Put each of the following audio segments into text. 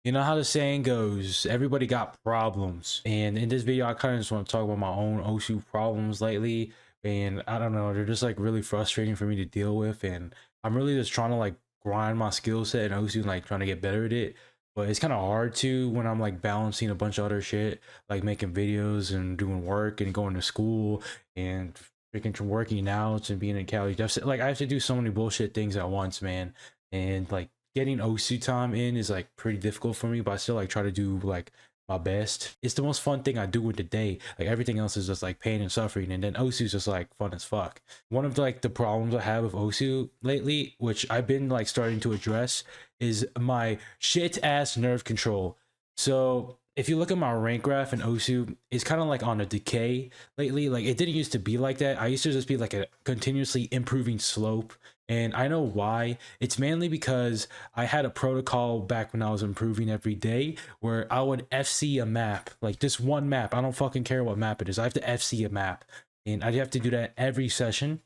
You know how the saying goes, everybody got problems. And in this video, I kind of just want to talk about my own OSU problems lately. And I don't know, they're just like really frustrating for me to deal with. And I'm really just trying to like grind my skill set in OSU and like trying to get better at it. But it's kind of hard to when I'm like balancing a bunch of other shit, like making videos and doing work and going to school and freaking working out and being in calorie deficit. Like I have to do so many bullshit things at once, man. And like getting OSU time in is like pretty difficult for me, but I still like try to do like my best. It's the most fun thing I do in the day. Like everything else is just like pain and suffering, and then OSU is just like fun as fuck. One of the problems I have with OSU lately, which I've been like starting to address, is my shit ass nerve control. So if you look at my rank graph in OSU, it's kind of like on a decay lately. Like it didn't used to be like that. I used to just be like a continuously improving slope. And I know why. It's mainly because I had a protocol back when I was improving every day where I would FC a map, like just one map. I don't fucking care what map it is. I have to FC a map. And I'd have to do that every session.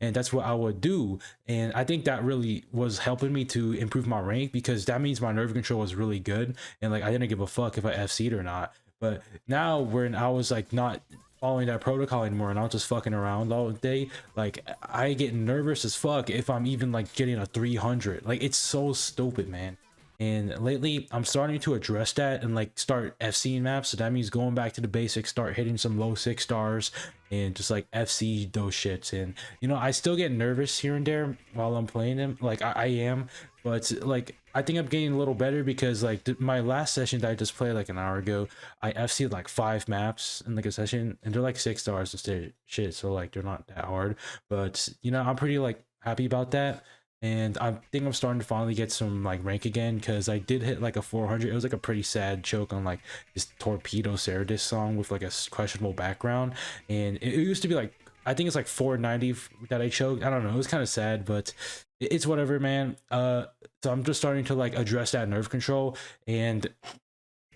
And that's what I would do. And I think that really was helping me to improve my rank because that means my nerve control was really good. And like I didn't give a fuck if I FC'd or not. But now when I was like not following that protocol anymore and I'll just fucking around all day, like I get nervous as fuck if I'm even like getting a 300. Like it's so stupid, man. And lately I'm starting to address that and like start FCing maps. So that means going back to the basics, start hitting some low 6 stars and just like FC those shits. And you know, I still get nervous here and there while I'm playing them. Like I am, but like I think I'm getting a little better because like my last session that I just played like an hour ago, I FC'd like 5 maps in like a session and they're like 6 stars instead shit. So like they're not that hard, but you know, I'm pretty like happy about that. And I think I'm starting to finally get some like rank again because I did hit like a 400. It was like a pretty sad choke on like this Torpedo Ceradis song with like a questionable background, and it used to be like I think it's like 490 that I choked. I don't know. It was kind of sad, but it's whatever, man. So I'm just starting to like address that nerve control, and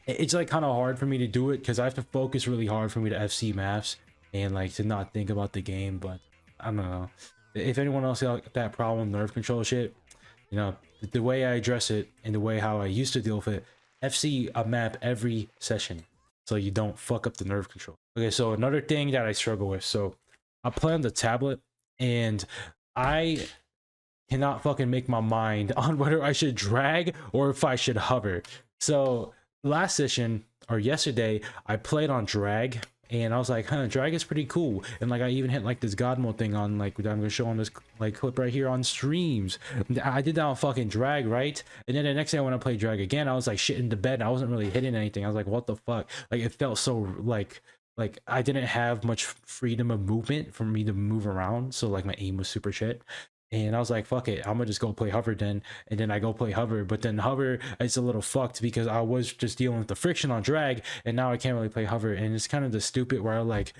it's like kind of hard for me to do it because I have to focus really hard for me to FC maps and like to not think about the game. But I don't know if anyone else got that problem, nerve control shit. You know, the way I address it and the way how I used to deal with it, FC a map every session so you don't fuck up the nerve control. Okay, so another thing that I struggle with. So I play on the tablet and I cannot fucking make my mind on whether I should drag or if I should hover. So last session or yesterday, I played on drag and I was like, huh, drag is pretty cool. And like I even hit like this God mode thing on like that I'm gonna show on this like clip right here on streams. I did that on fucking drag, right? And then the next day when I played drag again, I was like shit in the bed. I wasn't really hitting anything. I was like, what the fuck? Like it felt so like I didn't have much freedom of movement for me to move around. So like my aim was super shit. And I was like, fuck it, I'm gonna just go play hover then. And then I go play hover, but then hover is a little fucked because I was just dealing with the friction on drag, and now I can't really play hover. And it's kind of the stupid where I like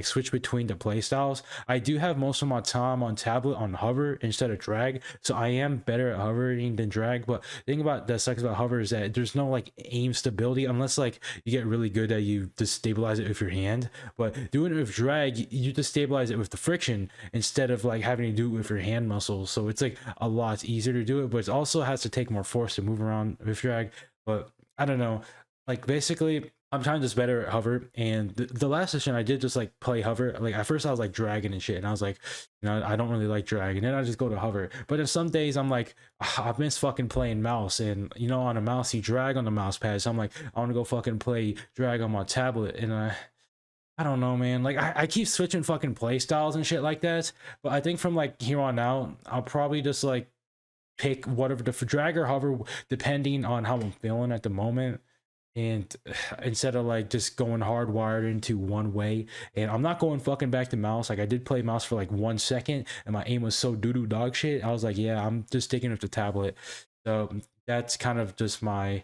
switch between the play styles. I do have most of my time on tablet on hover instead of drag, so I am better at hovering than drag. But the thing about that sucks about hover is that there's no like aim stability unless like you get really good at you just stabilize it with your hand. But doing it with drag, you just stabilize it with the friction instead of like having to do it with your hand muscles. So it's like a lot easier to do it, but it also has to take more force to move around with drag. But I don't know, like basically I'm trying to just better at hover. And the last session I did just like play hover. Like at first I was like dragging and shit and I was like, you know, I don't really like drag, and then I just go to hover. But then some days I'm like, I miss fucking playing mouse, and you know, on a mouse you drag on the mouse pad, so I'm like, I want to go fucking play drag on my tablet. And I don't know, man. Like I keep switching fucking play styles and shit like that. But I think from like here on out, I'll probably just like pick whatever the drag or hover, depending on how I'm feeling at the moment. And instead of like just going hardwired into one way, and I'm not going fucking back to mouse. Like I did play mouse for like 1 second, and my aim was so doo-doo dog shit. I was like, yeah, I'm just sticking with the tablet. So that's kind of just my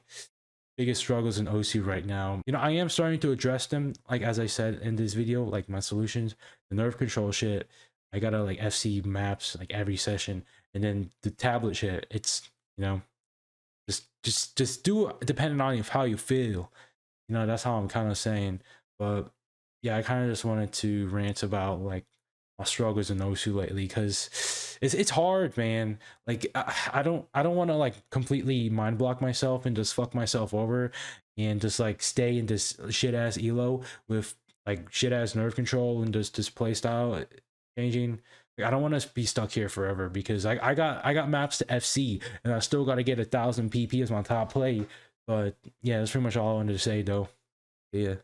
biggest struggles in OC right now. You know, I am starting to address them, like as I said in this video, like my solutions, the nerve control shit. I gotta like FC maps like every session, and then the tablet shit. It's, you know, just do it depending on how you feel. You know, that's how I'm kind of saying. But yeah, I kind of just wanted to rant about like my struggles in Osu lately, because it's hard, man. Like I don't want to like completely mind block myself and just fuck myself over and just like stay in this shit ass elo with like shit ass nerve control and just this play style changing. Like, I don't want to be stuck here forever, because I got maps to FC and I still got to get 1,000 PP as my top play. But yeah, that's pretty much all I wanted to say though. Yeah.